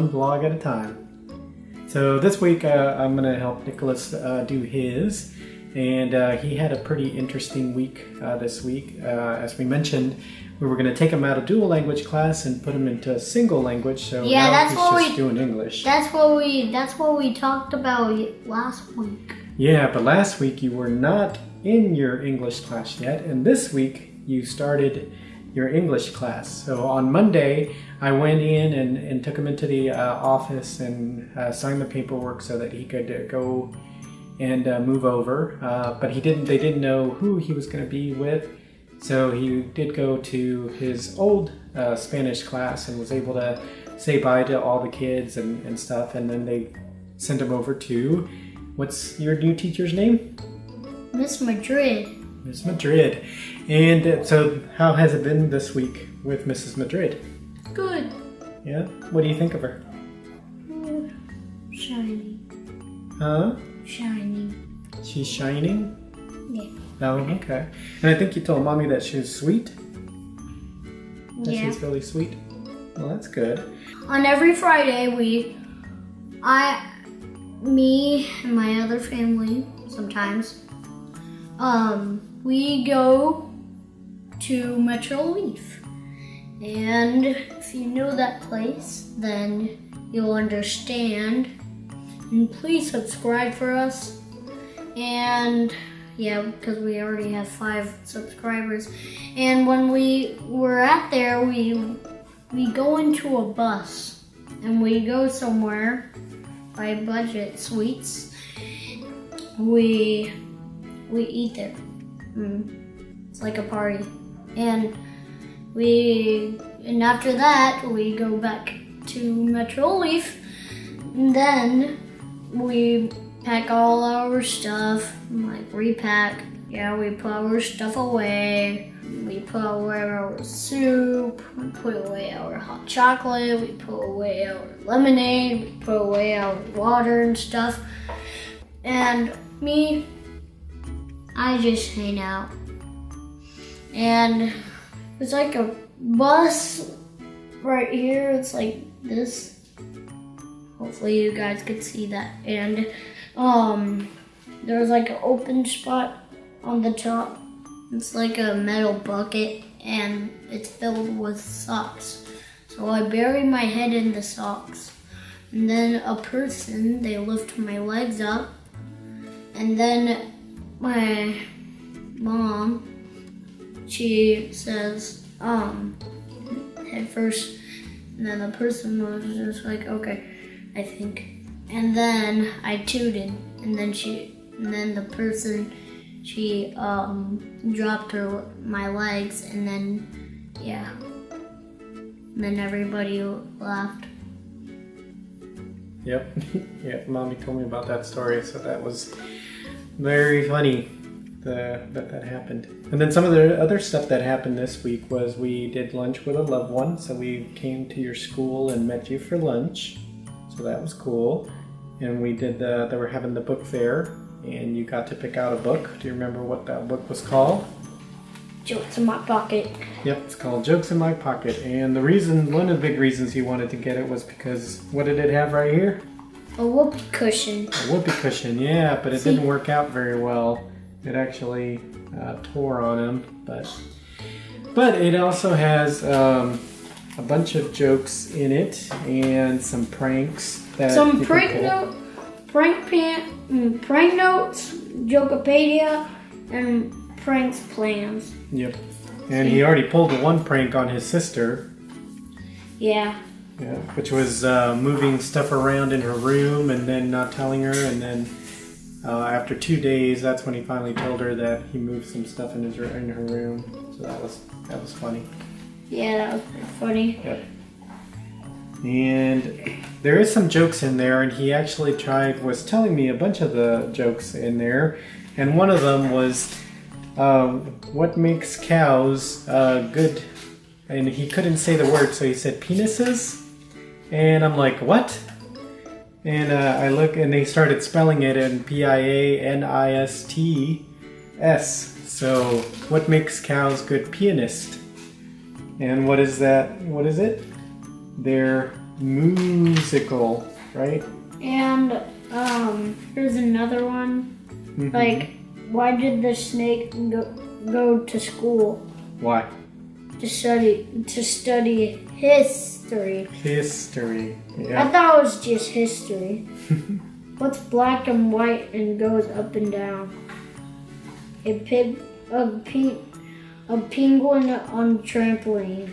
one vlog at a time. So this week I'm going to help Nicholas do his, and he had a pretty interesting week this week. As we mentioned, we were going to take him out of dual language class and put him into a single language, so yeah, now he's just doing English. That's what we talked about last week. Yeah, but last week you were not in your English class yet, and this week you started your English class. So on Monday, I went in and took him into the office and signed the paperwork so that he could go and move over. But they didn't know who he was going to be with. So he did go to his old Spanish class and was able to say bye to all the kids and stuff. And then they sent him over to, what's your new teacher's name? Miss Madrid. Miss Madrid. And so how has it been this week with Mrs. Madrid? Good. Yeah? What do you think of her? Shiny. Huh? Shiny. She's shining? Yeah. Oh, okay. And I think you told Mommy that she was sweet? That Yeah. she's really sweet? Well, that's good. On every Friday, me and my other family, sometimes, we go to Metro Leaf. And if you know that place, then you'll understand. And please subscribe for us. And yeah, because we already have 5 subscribers. And when we were at there, we go into a bus and we go somewhere by Budget Sweets. We eat there. It's like a party. And after that, we go back to Metro Leaf. And then we pack all our stuff, like repack. Yeah, we put our stuff away. We put away our soup. We put away our hot chocolate. We put away our lemonade. We put away our water and stuff. And I just hang out. And it's like a bus right here. It's like this. Hopefully you guys could see that. And there's like an open spot on the top. It's like a metal bucket and it's filled with socks. So I bury my head in the socks. And then they lift my legs up. And then my mom, she says, head first. And then the person was just like, okay, I think. And then I tooted. And then the person, she dropped my legs, and then, yeah. And then everybody laughed. Yep. Yeah, Mommy told me about that story, so that was very funny that happened. And then some of the other stuff that happened this week was we did lunch with a loved one. So we came to your school and met you for lunch. So that was cool. And we did they were having the book fair, and you got to pick out a book. Do you remember what that book was called? Jokes in My Pocket. Yep, it's called Jokes in My Pocket. And one of the big reasons you wanted to get it was because, what did it have right here? A whoopee cushion. A whoopee cushion, yeah, but it didn't work out very well. It actually tore on him, but it also has a bunch of jokes in it and some pranks. Some prank notes, Jokepedia, and pranks plans. Yep. And he already pulled one prank on his sister. Yeah. Yeah, which was moving stuff around in her room and then not telling her, and then after 2 days, that's when he finally told her that he moved some stuff in her room. So that was funny. Yeah, that was pretty funny. Yep. And there is some jokes in there, and he actually was telling me a bunch of the jokes in there, and one of them was, what makes cows good? And he couldn't say the word, so he said penises, and I'm like, what? And I look, and they started spelling it in Pianists. So, what makes cows good pianist? And what is that? What is it? They're Musical, right? And here's another one. Mhm. Like, why did the snake go to school? Why? To study history. History. I Yeah. thought it was just history. What's black and white and goes up and down? A penguin on a trampoline.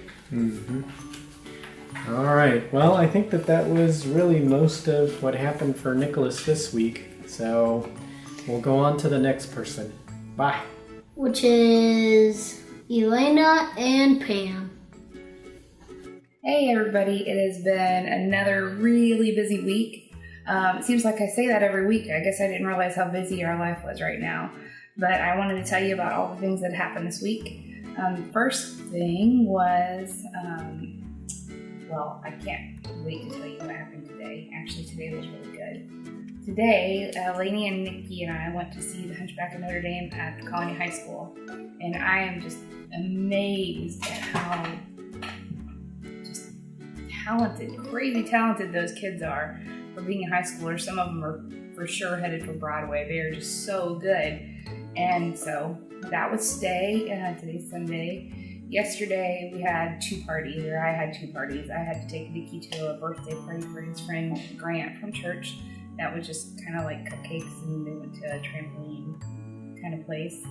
All right. Well, I think that was really most of what happened for Nicholas this week. So we'll go on to the next person. Bye. Which is Elaina and Pam. Hey everybody, it has been another really busy week. It seems like I say that every week. I guess I didn't realize how busy our life was right now. But I wanted to tell you about all the things that happened this week. First thing was, well, I can't wait to tell you what happened today. Actually, today was really good. Today, Lainey and Nikki and I went to see the Hunchback of Notredame at Colony High School. And I am just amazed at how just talented, crazy talented those kids are for being high schoolers. Some of them are for sure headed for Broadway. They are just so good. And so that was today. Today's Sunday. Yesterday we had two parties, or I had two parties. I had to take Nikki to a birthday party for his friend Grant from church. That was just kind of like cupcakes, and they went to a trampoline kind of place.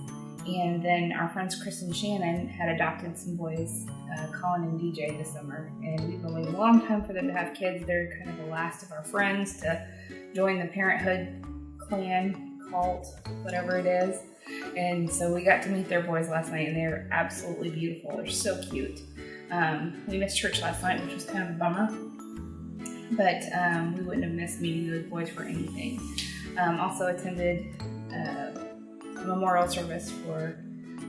And then our friends Chris and Shannon had adopted some boys, Colin and DJ, this summer. And we've been waiting a long time for them to have kids. They're kind of the last of our friends to join the parenthood clan, cult, whatever it is. And so we got to meet their boys last night, and they're absolutely beautiful. They're so cute. We missed church last night, which was kind of a bummer. But we wouldn't have missed meeting those boys for anything. Also attended a memorial service for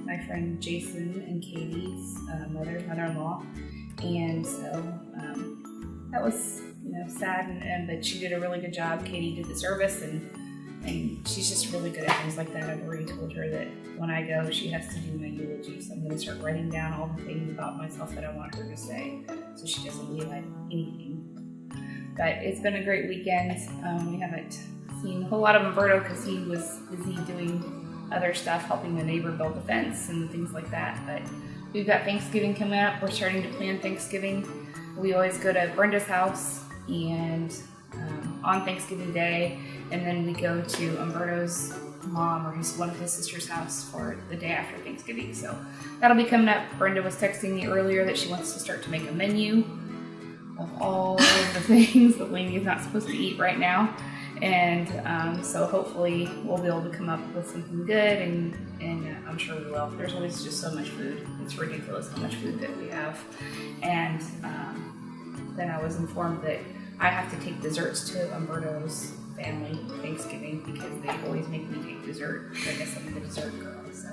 my friend Jason and Katie's mother-in-law. And so that was, sad, but she did a really good job. Katie did the service, and she's just really good at things like that. I've already told her that when I go, she has to do my eulogy. So I'm going to start writing down all the things about myself that I want her to say, so she doesn't leave anything. But it's been a great weekend. We haven't seen a whole lot of Humberto because he was busy doing other stuff, helping the neighbor build the fence and things like that. But we've got Thanksgiving coming up. We're starting to plan Thanksgiving. We always go to Brenda's house and on Thanksgiving Day, and then we go to Humberto's mom or one of his sister's house for the day after Thanksgiving. So that'll be coming up. Brenda was texting me earlier that she wants to start to make a menu of all of the things that Lainey is not supposed to eat right now. And so hopefully we'll be able to come up with something good, and I'm sure we will. There's always just so much food. It's ridiculous how much food that we have. And then I was informed that I have to take desserts to Humberto's family Thanksgiving because they always make me take dessert. I guess I'm the dessert girl. So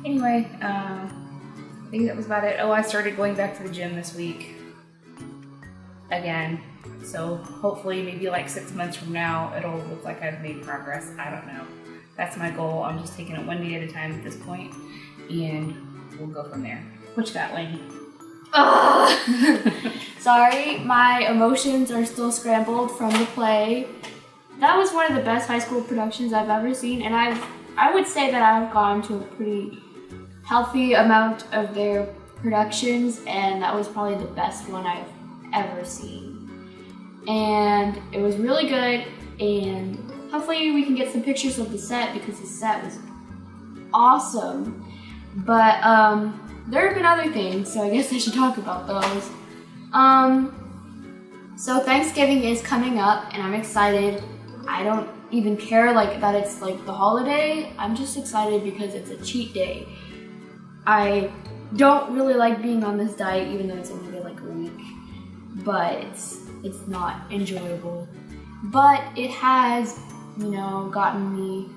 anyway, I think that was about it. Oh, I started going back to the gym this week again. So hopefully maybe like 6 months from now, it'll look like I've made progress. I don't know. That's my goal. I'm just taking it one day at a time at this point, and we'll go from there. What you got, Lainey? Sorry, my emotions are still scrambled from the play. That was one of the best high school productions I've ever seen, and I would say that I've gone to a pretty healthy amount of their productions, and that was probably the best one I've ever seen. And it was really good, and hopefully we can get some pictures of the set because the set was awesome. But there have been other things, so I guess I should talk about those. So Thanksgiving is coming up, and I'm excited. I don't even care that it's like the holiday. I'm just excited because it's a cheat day. I don't really like being on this diet, even though it's only been like a week, but it's not enjoyable. But it has, gotten me,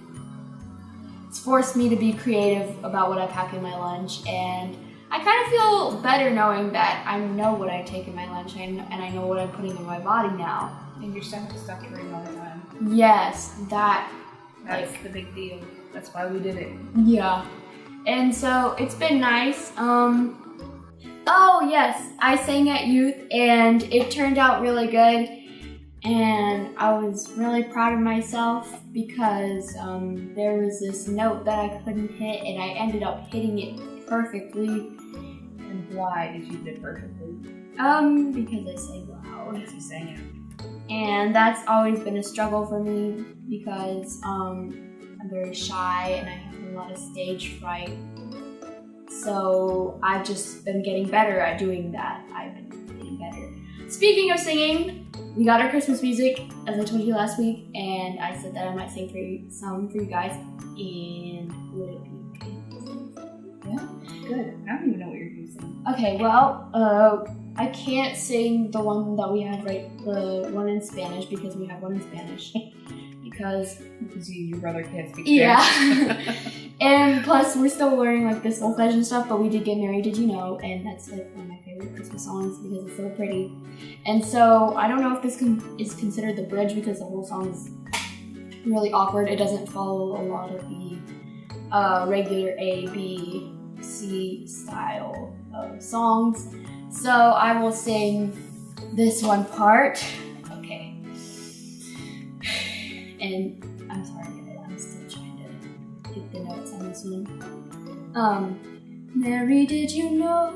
it's forced me to be creative about what I pack in my lunch, and I kind of feel better knowing that I know what I take in my lunch, and I know what I'm putting in my body now. And your stomach is stuck during all the time. Yes, that's the big deal. That's why we did it. Yeah. And so it's been nice. Oh yes, I sang at youth and it turned out really good. And I was really proud of myself because there was this note that I couldn't hit and I ended up hitting it perfectly. And why did you hit it perfectly? Because I sang loud. You sang it. And that's always been a struggle for me because I'm very shy and I have a lot of stage fright. So I've just been getting better at doing that. I've been getting better. Speaking of singing, we got our Christmas music, as I told you last week, and I said that I might sing some for you guys, and would it be okay? Yeah, good. I don't even know what you're using. Okay, well, I can't sing the one that we have, right, the one in Spanish, because we have one in Spanish, because your brother can't speak Spanish. Yeah. And plus, we're still learning like this old-fashioned stuff, but we did get married, did you know? And that's like one of my favorite Christmas songs because it's so pretty. And so I don't know if this is considered the bridge because the whole song is really awkward. It doesn't follow a lot of the regular A, B, C style of songs. So I will sing this one part. Okay. And I'm sorry, I'm still trying to get the notes on this one. Mary, did you know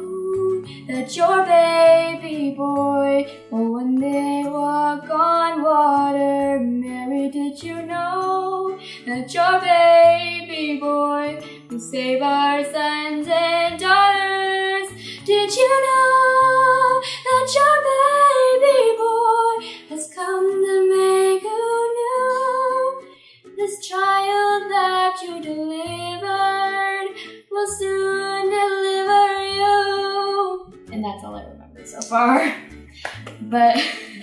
that your baby boy will one day walk on water? Mary, did you know that your baby boy will save our sons and daughters? Did you know that your baby boy has come to make you new? This child that you delivered will soon deliver you. And that's all I remember so far. But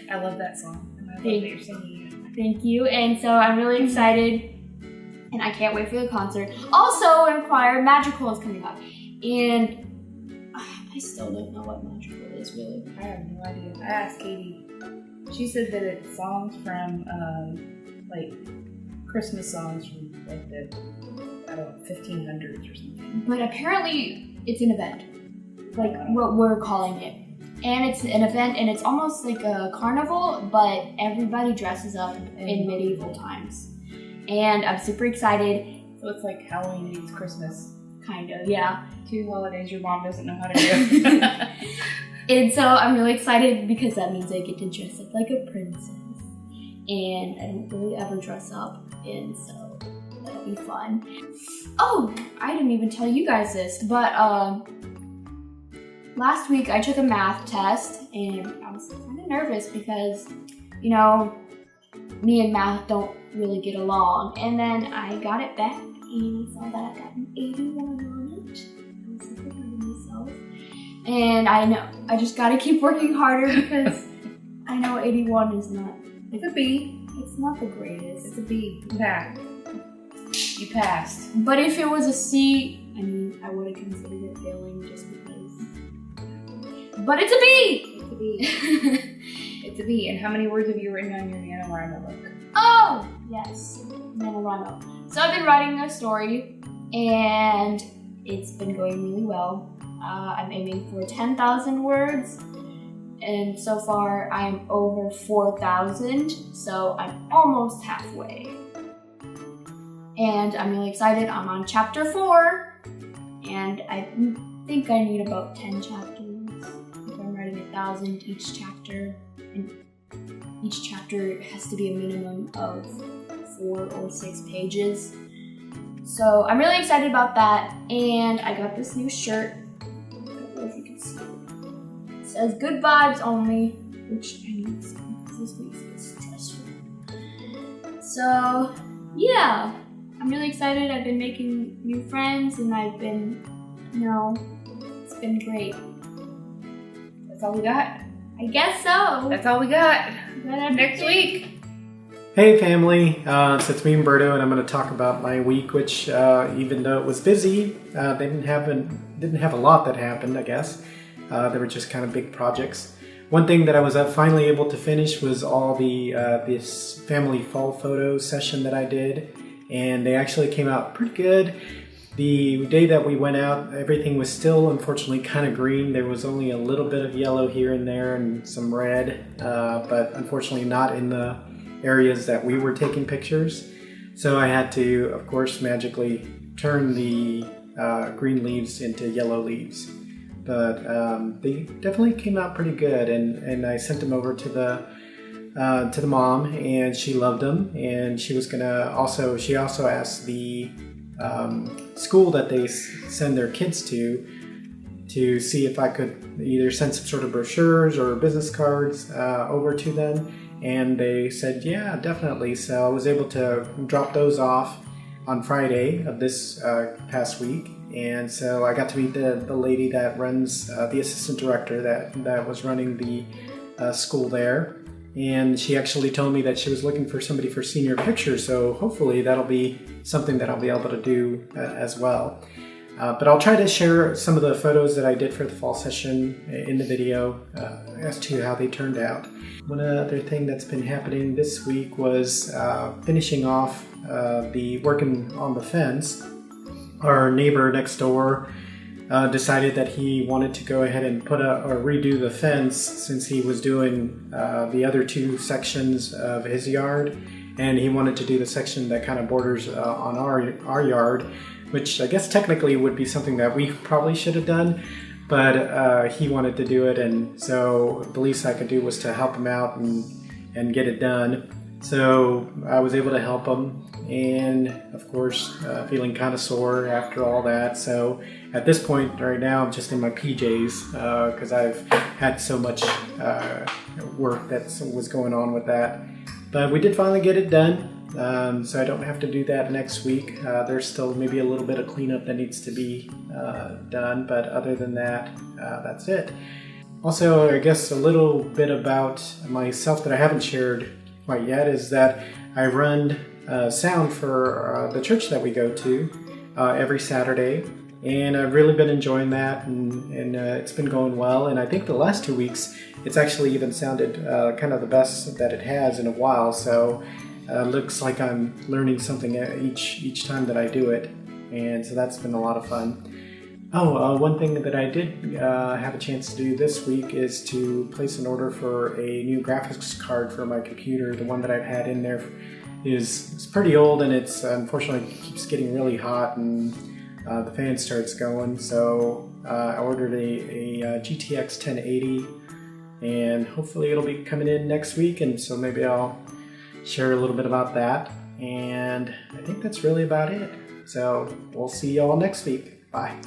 I love that song. And I love that you're singing it. Thank you. And so I'm really excited. And I can't wait for the concert. Also, in choir, Madrigal is coming up. And I still don't know what Madrigal is, really. I have no idea. I asked Katie. She said that it's songs from, like, Christmas songs from, like, the, I don't know, 1500s or something. But apparently, it's an event. Like, what we're calling it. And it's an event, and it's almost like a carnival, but everybody dresses up in medieval times. And I'm super excited. So it's like Halloween meets Christmas. Kind of, yeah. 2 holidays your mom doesn't know how to do. And so I'm really excited because that means I get to dress up like a princess. And I don't really ever dress up, and so that'll be fun. Oh, I didn't even tell you guys this, but last week I took a math test, and I was kind of nervous because, you know, me and math don't really get along. And then I got it back, and I saw that I got an 81 on it. I was super proud of myself. And I know, I just gotta keep working harder because I know 81 is not. It's a B. It's not the greatest. It's a B. You passed. But if it was a C, I mean, I would have considered it failing just because. But it's a B! It's a B. It's a B. And how many words have you written on your NaNoWriMo book? Oh! Yes. NaNoWriMo. So I've been writing a story, and it's been going really well. I'm aiming for 10,000 words. And so far, I'm over 4,000, so I'm almost halfway. And I'm really excited. I'm on chapter 4, and I think I need about 10 chapters if I'm writing 1,000 each chapter. And each chapter has to be a minimum of 4 or 6 pages. So I'm really excited about that, and I got this new shirt. I don't know if you can see it. It says good vibes only, which I need some because this week's been stressful. So, yeah, I'm really excited. I've been making new friends, and I've been, it's been great. That's all we got? I guess so. That's all we got. Next week. Hey family, so it's me Humberto, and I'm going to talk about my week, which even though it was busy, didn't have a lot that happened, I guess. They were just kind of big projects. One thing that I was finally able to finish was all the this family fall photo session that I did, and they actually came out pretty good. The day that we went out, everything was still unfortunately kind of green. There was only a little bit of yellow here and there and some red, but unfortunately not in the areas that we were taking pictures. So I had to, of course, magically turn the green leaves into yellow leaves. But they definitely came out pretty good, and I sent them over to the mom, and she loved them, and she also asked the school that they send their kids to see if I could either send some sort of brochures or business cards over to them, and they said, yeah, definitely. So I was able to drop those off on Friday of this past week, and so I got to meet the lady that runs, the assistant director that was running the school there, and she actually told me that she was looking for somebody for senior pictures, so hopefully that'll be something that I'll be able to do as well. But I'll try to share some of the photos that I did for the fall session in the video as to how they turned out. One other thing that's been happening this week was finishing off the working on the fence. Our neighbor next door decided that he wanted to go ahead and redo the fence since he was doing the other two sections of his yard, and he wanted to do the section that kind of borders on our yard, which I guess technically would be something that we probably should have done, but he wanted to do it, and so the least I could do was to help him out and get it done. So I was able to help him, and of course feeling kind of sore after all that. So at this point right now I'm just in my PJs because I've had so much work that was going on with that. But we did finally get it done, so I don't have to do that next week. There's still maybe a little bit of cleanup that needs to be done, but other than that, that's it. Also, I guess a little bit about myself that I haven't shared quite yet is that I run sound for the church that we go to every Saturday, and I've really been enjoying that, and it's been going well. And I think the last 2 weeks it's actually even sounded kind of the best that it has in a while, so looks like I'm learning something each time that I do it, and so that's been a lot of fun. One thing that I did have a chance to do this week is to place an order for a new graphics card for my computer. The one that I've had in there is pretty old, and it's unfortunately keeps getting really hot, and the fan starts going. So I ordered a GTX 1080, and hopefully it'll be coming in next week, and so maybe I'll share a little bit about that. And I think that's really about it. So we'll see y'all next week. Bye.